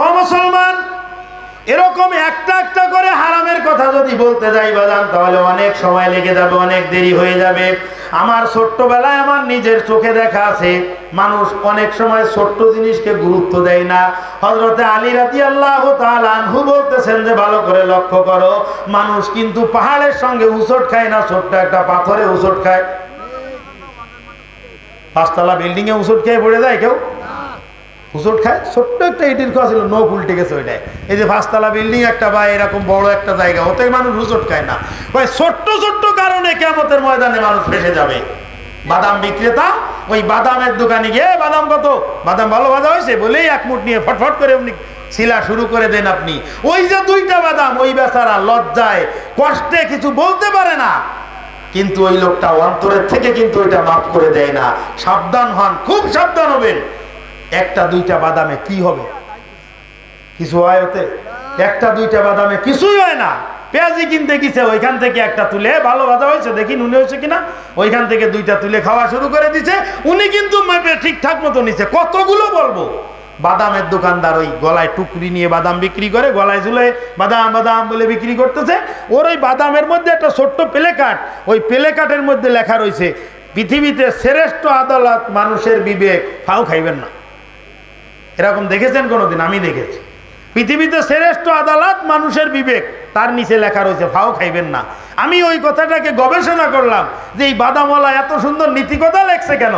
ও মুসলমান, এরকম একটা একটা করে হারামের কথা যদি বলতে যাই বাজান, তাহলে অনেক সময় লেগে যাবে, অনেক দেরি হয়ে যাবে। আমার ছোট্টবেলায় আমার নিজের চোখে দেখা আছে, মানুষ অনেক সময় ছোট্ট জিনিসকে গুরুত্ব দেয় না। হযরতে আলী রাদিয়াল্লাহু তাআলা আনহু বলতেছেন যে ভালো করে লক্ষ্য করো, মানুষ কিন্তু পাহাড়ের সঙ্গে উচট খায় না, ছোট্ট একটা পাথরে উচট খায়। 5 তলা বিল্ডিং এ উচট খেয়ে পড়ে যায় কেউ? হুচট খায়। ছোট্ট একটা ইটির খোয়া ছিল, নখ উল্টে গেছে ওইটাই। এই যে 5 তলা বিল্ডিং একটা বা এরকম বড় একটা জায়গা, ওতে মানুষ হুচট খায় না। ওই ছোট্ট ছোট্ট কারণে কিয়ামতের ময়দানে মানুষ ফেসে যাবে। বাদাম বিক্রেতা ওই বাদামের দোকানে গিয়ে, বাদাম কত, বাদাম ভালো ভাজা হয়েছে বলেই এক মুঠ নিয়ে ফটফট করে উনি শিলা শুরু করে দেন আপনি। ওই যে 2টা বাদাম, ওই বেচারা লজ্জায় কষ্টে কিছু বলতে পারে না, কিন্তু ওই লোকটা অন্তরের থেকে কিন্তু ওইটা মাফ করে দেয় না। সাবধান হন, খুব সাবধান হবেন। 1টা 2টা বাদামে কি হবে? কিছু হয় ওতে? 1টা 2টা বাদামে কিছুই হয় না। পেঁয়াজি কিনতে গেছে, ওইখান থেকে একটা তুলে, ভালো ভাজা হয়েছে দেখি, নুনে হয়েছে কিনা, ওইখান থেকে 2টা তুলে খাওয়া শুরু করে দিছে। উনি কিন্তু ঠিকঠাক মতো নিছে। কতগুলো বলবো? বাদামের দোকানদার ওই গলায় টুকরি নিয়ে বাদাম বিক্রি করে, গলায় ঝুলে বাদাম বাদাম বলে বিক্রি করতেছে। ওর ওই বাদামের মধ্যে একটা ছোট্ট প্লেকার্ড, ওই প্লেকার্ডের মধ্যে লেখা রয়েছে, পৃথিবীতে শ্রেষ্ঠ আদালত মানুষের বিবেক, ফাও খাইবেন না। এরকম দেখেছেন কোনোদিন? আমি দেখেছি। পৃথিবীতে শ্রেষ্ঠ আদালত মানুষের বিবেক, তার নিচে লেখা রয়েছে ফাও খাইবেন না। আমি ওই কথাটাকে গবেষণা করলাম যে এই বাদামওয়ালা এত সুন্দর নীতি কথা লেখছে কেন।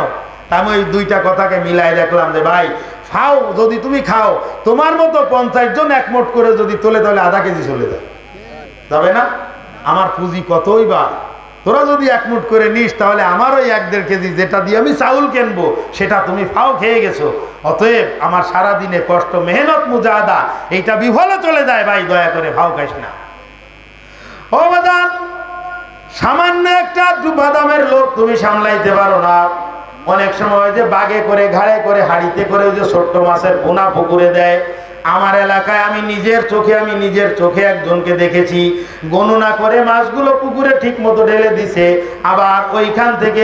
তা আমি ওই 2টা কথাকে মিলাই দেখলাম যে ভাই, ফাও যদি তুমি খাও, তোমার মতো 50 জন একমোট করে যদি তোলে, তাহলে আধা কেজি চলে যাবে না? আমার পুঁজি কতই বা, তোরা যদি একমুট করে নিস, তাহলে আমার ওই 1-1.5 কেজি যেটা দিয়ে আমি চাউল কিনবো, সেটা তুমি ফাও খেয়ে গেছো। অতএব আমার সারাদিনে কষ্ট, মেহনত, মুজাহাদা, এইটা বিফলে চলে যায়। ভাই দয়া করে ফাও খাইস না। ও বাদাম, সামান্য একটা বাদামের লোক তুমি সামলাইতে পারো না। অনেক সময় যে বাগে করে, ঘাড়ে করে, হাড়িতে করে ওই যে ছোট্ট মাছের পোনা পুকুরে দেয়। আমার এলাকায় আমি নিজের চোখে একজনকে দেখেছি, গণনা করে মাছগুলো পুকুরে ঠিক মতো ঢেলে দিছে, আবার ওইখান থেকে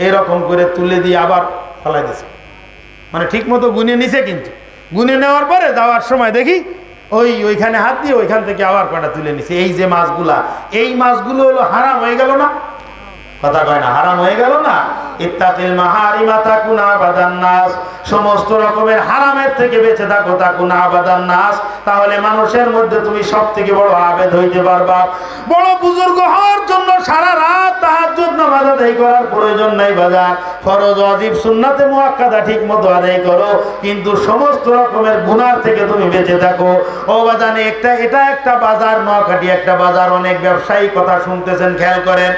এরকম করে তুলে দিয়ে আবার ফেলাই দিছে। মানে ঠিক মতো গুনে নিছে, কিন্তু গুনে নেওয়ার পরে যাওয়ার সময় দেখি ওইখানে হাত দিয়ে ওইখান থেকে আবার কটা তুলে নিছে। এই যে মাছগুলা, এই মাছগুলো হলো হারাম হয়ে গেল না? কথা কয় না, হারাম হয়ে গেল না? ইত্তাকিল মাহারিমা তাকুনা আবাদান নাস, সমস্ত রকমের হারামের থেকে বেঁচে থাকো, তাকুনা আবাদান নাস, তাহলে মানুষের মধ্যে তুমি সবথেকে বড় আবেদ হইতে পারবা। বড় বুজুর্গ হওয়ার জন্য সারা রাত তাহাজ্জুদ নামাজ আদায় করার প্রয়োজন নাই বাজার। ফরজ, ওয়াজিব, সুন্নাতে মুআক্কাদা ঠিক মতো আদায় করো, কিন্তু সমস্ত রকমের গুনাহ থেকে তুমি বেঁচে থাকো। ও বাজানে এটা একটা বাজার, নোয়াখালী একটা বাজার। অনেক ব্যবসায়ী কথা শুনতেছেন, খেয়াল করেন।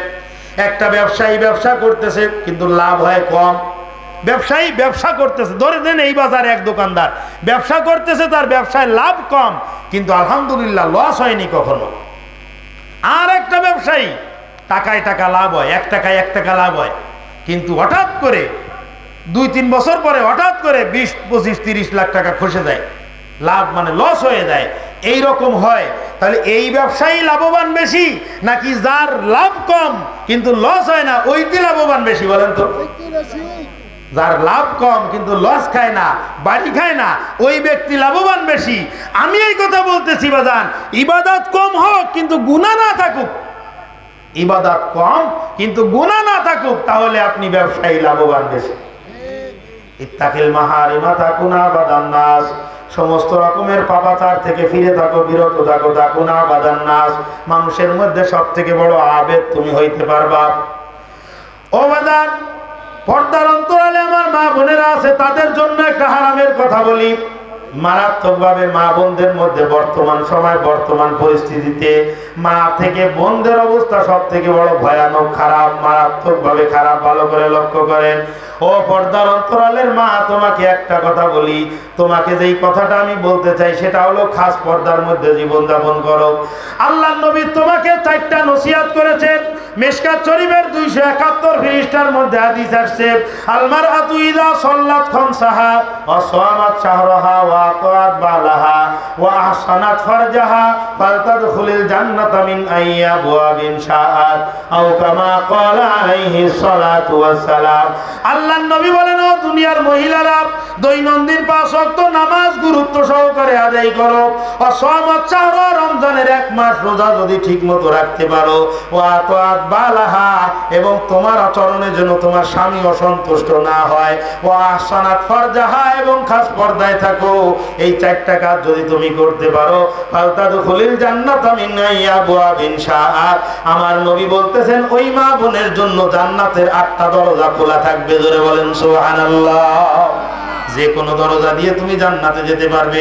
একটা ব্যবসায়ী ব্যবসা করতেছে, কিন্তু লাভ হয় কম। ব্যবসায়ী ব্যবসা করতেছে, ধরে দেন এই বাজারে এক দোকানদার ব্যবসা করতেছে, তার ব্যবসায় লাভ কম, কিন্তু আলহামদুলিল্লাহ লস হয়নি কখনো। আর একটা ব্যবসায়ী টাকায় টাকা লাভ হয়, 1 টাকায় 1 টাকা লাভ হয়, কিন্তু হঠাৎ করে 2-3 বছর পরে হঠাৎ করে 20, 25, 30 লাখ টাকা খসে যায়, লাভ মানে লস হয়ে যায়। এই রকম হয়। তাহলে এই ব্যবসায়ী লাভবান বেশি, নাকি যার লাভ কম কিন্তু লস হয় না, ওইটি লাভবান বেশি? বলেন তো। যার লাভ কম কিন্তু লস খায় না, বাড়ি খায় না, ওই ব্যক্তি লাভবান বেশি। আমি এই কথা বলতেছি বাজান, ইবাদত কম হোক কিন্তু গুনাহ না থাকুক, ইবাদত কম কিন্তু গুনাহ না থাকুক, তাহলে আপনি ব্যবসায়ী লাভবান বেশি। ইত্তাকিল মাহারিমা তাকুনা আবাদান নাস, সমস্ত রকমের পাপাচার থেকে ফিরে থাকো, বিরত থাকো, তাকুনা আবাদান নাস, মানুষের মধ্যে সবথেকে বড় আবেদ তুমি হইতে পারবা। ও বাজার, পর্দার অন্তরালে আমার মা বোনেরা আছে, তাদের জন্য একটা হারামের কথা বলি। মারাত্মকভাবে মা বোনদের মধ্যে বর্তমান সময়, বর্তমান পরিস্থিতিতে মা থেকে বোনদের অবস্থা সব থেকে বড় ভয়ানক, খারাপ, মারাত্মকভাবে খারাপ। ভালো করে লক্ষ্য করেন। ও পর্দার অন্তরালের মা, তোমাকে একটা কথা বলি, তোমাকে যেই কথাটা আমি বলতে চাই সেটা হলো খাস পর্দার মধ্যে জীবনযাপন করো। আল্লাহর নবী তোমাকে 4টা নসিহত করেছেন। মিশকাত শরীফের 271 পৃষ্ঠার মধ্যে হাদিস আসছে, আলমারআতু ইযা সাল্লাত খামসাহা ওয়া সামাত শাহরাহা ওয়া আতাআত বালাহা ওয়া আহসানাত ফারজাহা ফালতাদখুলিল জান্নাতা মিন আইয়ি আবওয়াবিন শাআত আও কামা ক্বালা আলাইহিস সালাতু ওয়াস সালাম। আল্লাহর নবী বলেন, ও দুনিয়ার মহিলারা, দৈনন্দিন 5 ওয়াক্ত নামাজ গুরুত্ব সহকারে আদায় করো। অসমত শাহর, রমজানের 1 মাস রোজা যদি ঠিকমতো রাখতে পারো। ওয়া তাআত বালাহা, এবং তোমার আচরণে যেন তোমার স্বামী অসন্তুষ্ট না হয়। ওয়া আহসানাত ফারজাহা, এবং খাস পর্দায় থাকো। এই 4টা কাজ যদি তুমি করতে পারো, ফালতাদখুলিল জান্নাতা মিন আইয়ি আবওয়াবিন শাআত, আমার নবী বলতেছেন ওই মা বোনের জন্য জান্নাতের 8টা দরজা খোলা থাকবে। জোরে বলেন সুবহানাল্লাহ। যে কোনো দরজা দিয়ে তুমি জান্নাতে যেতে পারবে।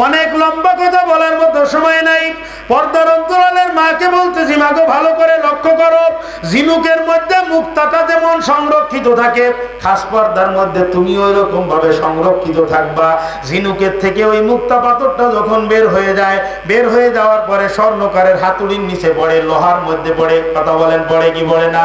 অনেক লম্বা কথা বলার মতো সময় নাই। পর্দার অন্তরালের মাকে বলতেছি, মাকে ভালো করে লক্ষ্য করো। ঝিনুকের মধ্যে মুক্তাটা যেমন সংরক্ষিত থাকে, খাস পর্দার মধ্যে তুমি ওই রকম ভাবে সংরক্ষিত থাকবা। ঝিনুকের থেকে ওই মুক্তা পাথরটা যখন বের হয়ে যায়, বের হয়ে যাওয়ার পরে স্বর্ণকারের হাতুড়ির নিচে পড়ে, লোহার মধ্যে পড়ে। কথা বলেন, পড়ে কি পড়ে না?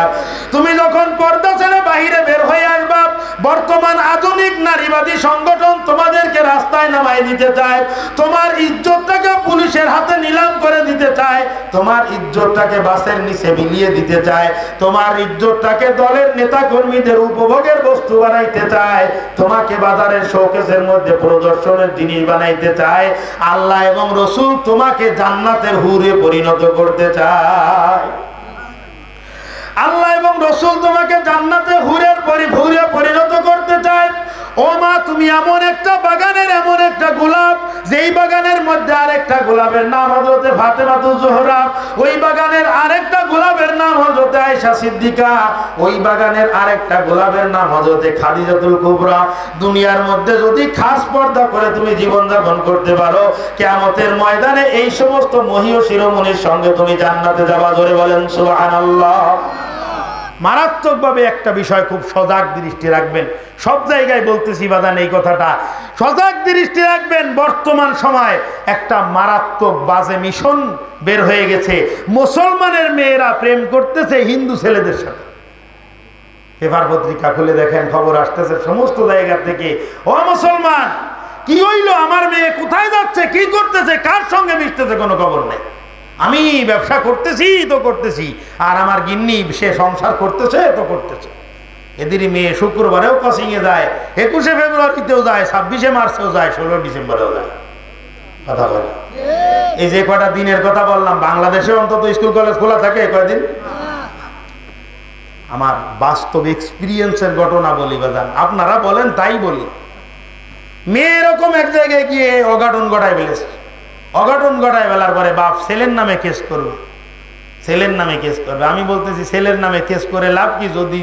তুমি যখন পর্দা ছেড়ে বাহিরে বের হয়ে আসবা, বর্তমান আধুনিক নারীবাদী সংগঠন তোমাদেরকে রাস্তায় নামাই দিতে চায়, তোমার ইজ্জতটাকে পুলিশের হাতে নিলাম করে দিতে চায়, তোমার ইজ্জতটাকে বাসের নিচে মিলিয়ে দিতে চায়, তোমার ইজ্জতটাকে দলের নেতা কর্মীদের উপভোগের বস্তু বানাইতে চায়, তোমাকে বাজারের শোকেসের মধ্যে প্রদর্শনের জিনিস বানাইতে চায়। আল্লাহ এবং রসুল তোমাকে জান্নাতের হুরে পরিণত করতে চায়। আল্লাহ এবং রসুল তোমাকে জান্নাতে হুরে পরিণত করতে চায়। ও মা, তুমি এমন একটা বাগানের এমন একটা গোলাপ, যেই বাগানের মধ্যে আরেকটা গোলাপের নাম হযরতে ফাতেমাতুজ জোহরা, ওই বাগানের আরেকটা গোলাপের নাম হযরতে আয়েশা সিদ্দিকা, ওই বাগানের আরেকটা গোলাপের নাম হযরতে খাদিজাতুল কুবরা। দুনিয়ার মধ্যে যদি খাস পর্দা করে তুমি জীবন যাপন করতে পারো, কিয়ামতের ময়দানে এই সমস্ত মহীয় শিরোমণির সঙ্গে তুমি জান্নাতে যাবা। জোরে বলেন সুবহানাল্লাহ। মারাত্মকভাবে একটা বিষয় খুব সজাগ দৃষ্টি রাখবেন। সব জায়গায় বলতেছি বাদান এই কথাটা, সজাগ দৃষ্টি রাখবেন। বর্তমান সময় একটা মারাত্মক বাজে মিশন বের হয়ে গেছে। মুসলমানের মেয়েরা প্রেম করতেছে হিন্দু ছেলেদের সাথে। পেপার পত্রিকা খুলে দেখেন, খবর আসতেছে সমস্ত জায়গা থেকে। ও মুসলমান, কি হইলো? আমার মেয়ে কোথায় যাচ্ছে, কি করতেছে, কার সঙ্গে মিশতেছে, কোনো খবর নেই। আমি ব্যবসা করতেছি তো করতেছি, আর আমার গিন্নি সে সংসার করতেছে তো করতেছে। এদেরই মেয়ে শুক্রবারেও কোচিংয়ে যায়, 21শে ফেব্রুয়ারিতেও যায়, 26শে মার্চেও যায়, 16 ডিসেম্বরেও যায়। কথা বলে এই যে কটা দিনের কথা বললাম, বাংলাদেশে অন্তত স্কুল কলেজ খোলা থাকে কয়দিন? আমার বাস্তব এক্সপিরিয়েন্সের ঘটনা বলি বাজান, আপনারা বলেন তাই বলি। মেয়ে এরকম এক জায়গায় গিয়ে অঘটন ঘটায় ফেলেছে। অঘটন ঘটায় ফেলার পরে বাপ ছেলের নামে কেস করবে, ছেলের নামে কেস করবে। আমি বলতেছি ছেলের নামে কেস করে লাভ কি? যদি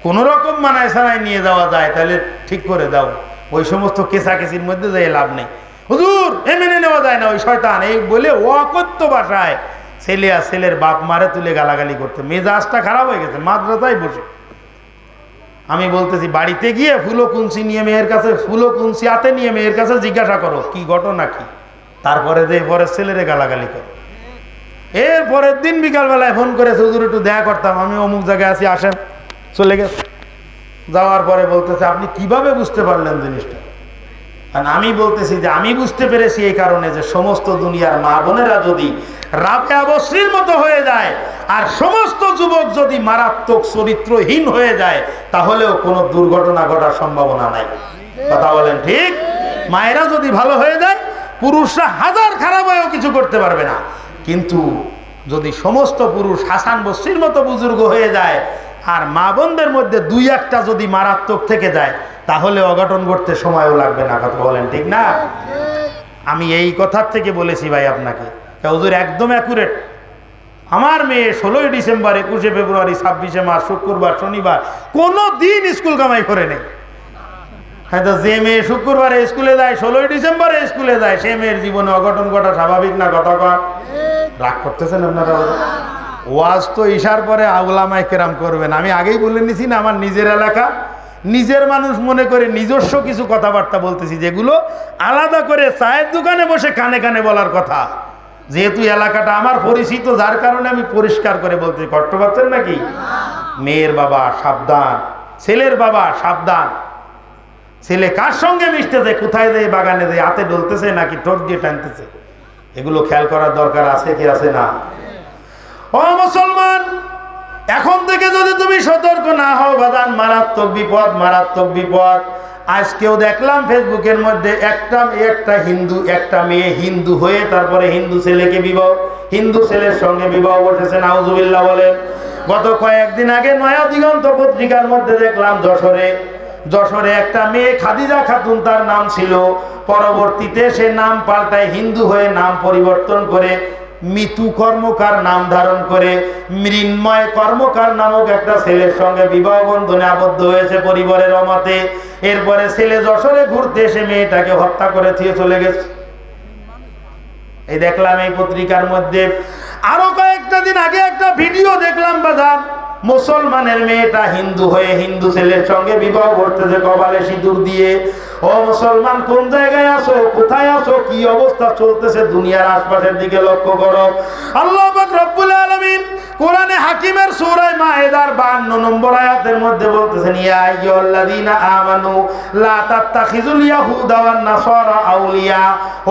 কোনো রকম মানায় ছাড়াই নিয়ে যাওয়া যায় তাহলে ঠিক করে দাও, ওই সমস্ত কেসাকেসির মধ্যে যাই লাভ নেই। হুজুর এ মেনে নেওয়া যায় না, ওই শয়তান এই বলে অকথ্য ভাষায় ছেলে আর ছেলের বাপ মারে তুলে গালাগালি করতে। মেজাজটা খারাপ হয়ে গেছে মাদ্রাসায় বসে। আমি বলতেছি বাড়িতে গিয়ে ফুলো কুঞ্চি নিয়ে মেয়ের কাছে, ফুলো কুঞ্চি হাতে নিয়ে মেয়ের কাছে জিজ্ঞাসা করো কি ঘটনা কি, তারপরে যে পরে ছেলেরে গালাগালি করো। এর পরের দিন বিকালবেলায় ফোন করে হুজুর একটু দেখা করতাম, আমি অমুক জায়গায় আছি, আসেন। চলে গেছে। যাওয়ার পরে বলতেছে আপনি কিভাবে বুঝতে পারলেন জিনিসটা? কারণ আমি বলতেছি যে আমি বুঝতে পেরেছি এই কারণে যে সমস্ত দুনিয়ার মা বোনেরা যদি রাবেয়া বসরির মতো হয়ে যায়, আর সমস্ত যুবক যদি মারাত্মক চরিত্রহীন হয়ে যায়, তাহলেও কোনো দুর্ঘটনা ঘটার সম্ভাবনা নাই। কথা বলেন ঠিক? মায়েরা যদি ভালো হয়ে যায়, পুরুষরা হাজার খারাপ হয়েও কিছু করতে পারবে না। কিন্তু যদি সমস্ত পুরুষ হাসান বসরির মতো বুজুর্গ হয়ে যায়, আর মা বোনদের মধ্যে 2-1টা যদি মারাত্মক থেকে যায়, তাহলে অঘটন ঘটতে সময়ও লাগবে না। কথা বলেন ঠিক না? আমি এই কথার থেকে বলেছি ভাই আপনাকে, হুজুর একদম অ্যাকুরেট। আমার মেয়ে 16 ডিসেম্বর, 21শে ফেব্রুয়ারি, 26শে মার্চ, শুক্রবার, শনিবার কোনো দিন স্কুল কামাই করে নেই। হয়তো যে মেয়ে শুক্রবারে স্কুলে যায়, 16 ডিসেম্বরে স্কুলে যায়, সে মেয়ের জীবনে অঘটন ঘটা স্বাভাবিক না? কথা কর। রাগ করতেছেন আপনারা? ওয়াজ তো ইশার পরে উলামায়ে কেরাম করবেন। আমি আগেই বলে নিছি না, আমার নিজের এলাকা, নিজের মানুষ মনে করে নিজস্ব কিছু কথাবার্তা বলতেছি, যেগুলো আলাদা করে চায়ের দোকানে বসে কানে কানে বলার কথা। যেহেতু এলাকাটা আমার পরিচিত, যার কারণে আমি পরিষ্কার করে বলতে। কষ্ট পাচ্ছেন নাকি? মেয়ের বাবা সাবধান, ছেলের বাবা সাবধান। ছেলে কার সঙ্গে মিশতেছে, কোথায় যায়, বাগানে যায়, হাতে ডলতেছে নাকি ঠোঁট দিয়ে টানতেছে, এগুলো খেয়াল করার দরকার আছে কি আছে না? ও মুসলমান, এখন থেকে যদি তুমি সতর্ক না হও বাদান, মারাত্মক বিপদ, মারাত্মক বিপদ। আজকেও দেখলাম ফেসবুকের মধ্যে একটা হিন্দু, একটা মেয়ে হিন্দু হয়ে তারপরে হিন্দু ছেলেকে বিবাহ, হিন্দু ছেলের সঙ্গে বিবাহ বসেছে, নাউজুবিল্লাহ বলেন। গত কয়েকদিন আগে নয়া দিগন্ত পত্রিকার মধ্যে দেখলাম যশোরে একটা মেয়ে খাদিজা খাতুন তার নাম ছিল, পরবর্তীতে সে নাম পাল্টায় হিন্দু হয়ে নাম পরিবর্তন করে মিতু কর্মকার নাম ধারণ করে মৃন্ময় কর্মকার নামক একটা ছেলের সঙ্গে বিবাহ বন্ধনে আবদ্ধ হয়েছে পরিবারের অমতে। এরপরে ছেলে যশোরে ঘুরতে এসে মেয়েটাকে হত্যা করে দিয়ে চলে গেছে। এই দেখলাম এই পত্রিকার মধ্যে। আরো কয়েকটা দিন আগে একটা ভিডিও দেখলাম বাজার, মুসলমানের মেয়েটা হিন্দু হয়ে হিন্দু ছেলের সঙ্গে বিবাহ করতেছে কপালে সিঁদুর দিয়ে। ও মুসলমান, কোন জায়গায় আছো, কোথায় আছো, কি অবস্থা চলতেছে দুনিয়ার আশপাশের দিকে লক্ষ্য করো। আল্লাহ পাক রব্বুল আলামিন কোরআনে হাকিমের সূরা মায়েদার 52 নম্বর আয়াতের মধ্যে বলতেছেন, ইয়া আইয়ুহাল্লাযীনা আমানু লা তাত্তাখিযুল ইয়াহুদা ওয়ান নাসারা আউলিয়া।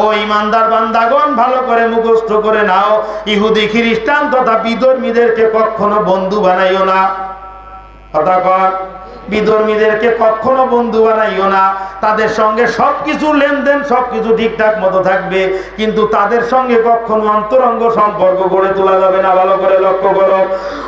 ও ঈমানদার বান্দাগণ, ভালো করে মুখস্থ করে নাও, ইহুদি খ্রিস্টান তথা বিধর্মীদেরকে কখনো বন্ধু বানাইও না। কথা কর, বিধর্মীদেরকে কখনো বন্ধু বানাইও না। তাদের সঙ্গে সবকিছু লেনদেন সবকিছু ঠিকঠাক মতো থাকবে, কিন্তু তাদের সঙ্গে কখনো অন্তরঙ্গ সম্পর্ক গড়ে তোলা যাবে না। ভালো করে লক্ষ্য করো।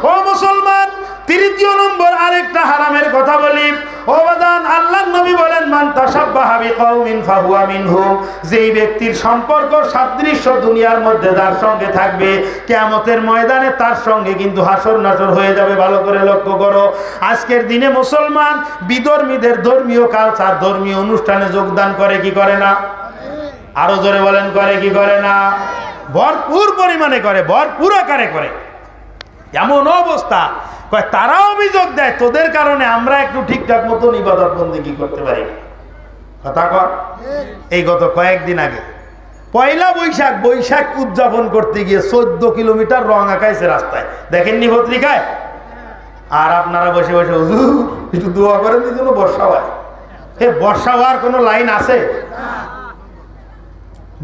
ও মুসলমান, তৃতীয় নম্বর আরেকটা হারামের কথা বলি। ও বাদান, আল্লাহর নবী বলেন, মান তাশাব্বাহা বিকাউমিন ফাহুয়া মিনহুম। যেই ব্যক্তির সম্পর্ক সাদৃশ্য দুনিয়ার মধ্যে যার সঙ্গে থাকবে, কিয়ামতের ময়দানে তার সঙ্গে কিন্তু হাসর নাসর হয়ে যাবে। ভালো করে লক্ষ্য করো। আজকের দিনে মুসলমান বিধর্মীদের ধর্মীয় কালচার, ধর্মীয় অনুষ্ঠানে যোগদান করে কি করে না? আরো জোরে বলেন, করে কি করে না? ভরপুর পরিমাণে করে, ভরপুর আকারে করে। এমন অবস্থা, তারা অভিযোগ দেয় তোদের কারণে আমরা একটু ঠিকঠাক মতন ইবাদত বন্দেগী করতে পারি। কথা কর। এই গত কয়েকদিন আগে পয়লা বৈশাখ উদযাপন করতে গিয়ে 14 কিলোমিটার রং আঁকাইছে রাস্তায়, দেখেননি পত্রিকায়? আর আপনারা বসে বসে হুজুর একটু দোয়া করেন এই জন্য বর্ষা হয়। বর্ষা হওয়ার কোনো লাইন আছে?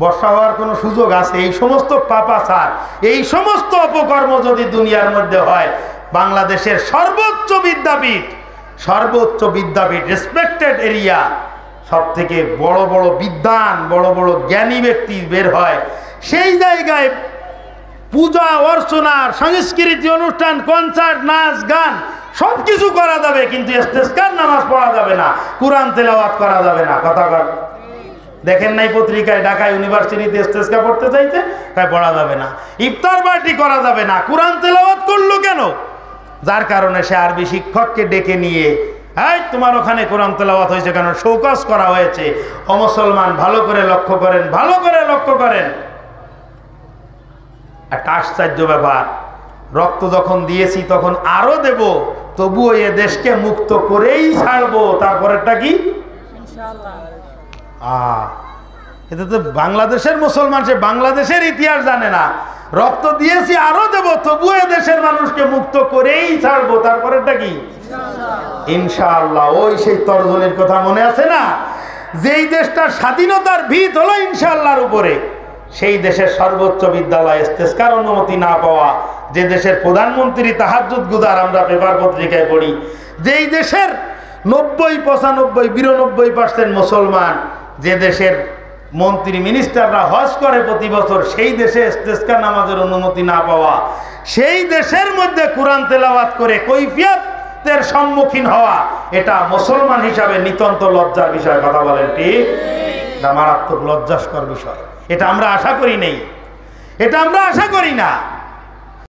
বর্ষা হওয়ার কোনো সুযোগ আছে? এই সমস্ত পাপাচার, এই সমস্ত অপকর্ম যদি দুনিয়ার মধ্যে হয়, বাংলাদেশের সর্বোচ্চ বিদ্যাপীঠ রেসপেক্টেড এরিয়া, সব থেকে বড় বড় বিদ্বান, বড় বড় জ্ঞানী ব্যক্তি বের হয়, সেই জায়গায় পূজা অর্চনার সংস্কৃতি অনুষ্ঠান, কনসার্ট, নাচ গান সবকিছু করা যাবে, কিন্তু ইস্তেসকার নামাজ পড়া যাবে না, কোরআন তেলাওয়াত করা যাবে না। কথা কর। দেখেন নাই পত্রিকায় ঢাকা ইউনিভার্সিটিতে ইস্তেসকা পড়তে চাইতে, তাই পড়া যাবে না। ইফতার পার্টি করা যাবে না। কোরআন তেলাওয়াত করলো কেন? যার কারণে সে আরবি শিক্ষককে ডেকে নিয়ে, এই তোমার ওখানে কোরআন তেলাওয়াত হয়েছে কেন, শোকজ করা হয়েছে। ও মুসলমান, ভালো করে লক্ষ্য করেন, ভালো করে লক্ষ্য করেন। একটা আশ্চর্য ব্যাপার, রক্ত যখন দিয়েছি তখন আরো দেব, তবুও এ দেশকে মুক্ত করেই ছাড়বো। তারপরেরটা কি? এটা তো বাংলাদেশের মুসলমান, সে বাংলাদেশের ইতিহাস জানে না। রক্ত দিয়েছি আরো দেব, তবুও এ দেশের মানুষকে মুক্ত করেই ছাড়বো। তারপরেরটা কি? ইনশাআল্লাহ। ওই সেই তর্জনীর কথা মনে আছে না? যেই দেশটার স্বাধীনতার ভিত হলো ইনশাআল্লাহর উপরে, সেই দেশের সর্বোচ্চ বিদ্যালয় ইস্তেসকার অনুমতি না পাওয়া, যে দেশের প্রধানমন্ত্রী তাহাজ্জুদ গুজার, আমরা পেপার পত্রিকায় পড়ি, যেই দেশের 90-95-92% মুসলমান, যে দেশের মন্ত্রী মিনিস্টাররা হজ করে প্রতি বছর, সেই দেশে ইস্তেসকার নামাজের অনুমতি না পাওয়া, সেই দেশের মধ্যে কোরআন তেলাওয়াত করে কৈফিয়তের সম্মুখীন হওয়া, এটা মুসলমান হিসাবে নিতান্ত লজ্জার বিষয়। কথা বলেন ঠিক? এটা মারাত্মক লজ্জাস্কর বিষয়। এটা আমরা আশা করি নেই, এটা আমরা আশা করি না।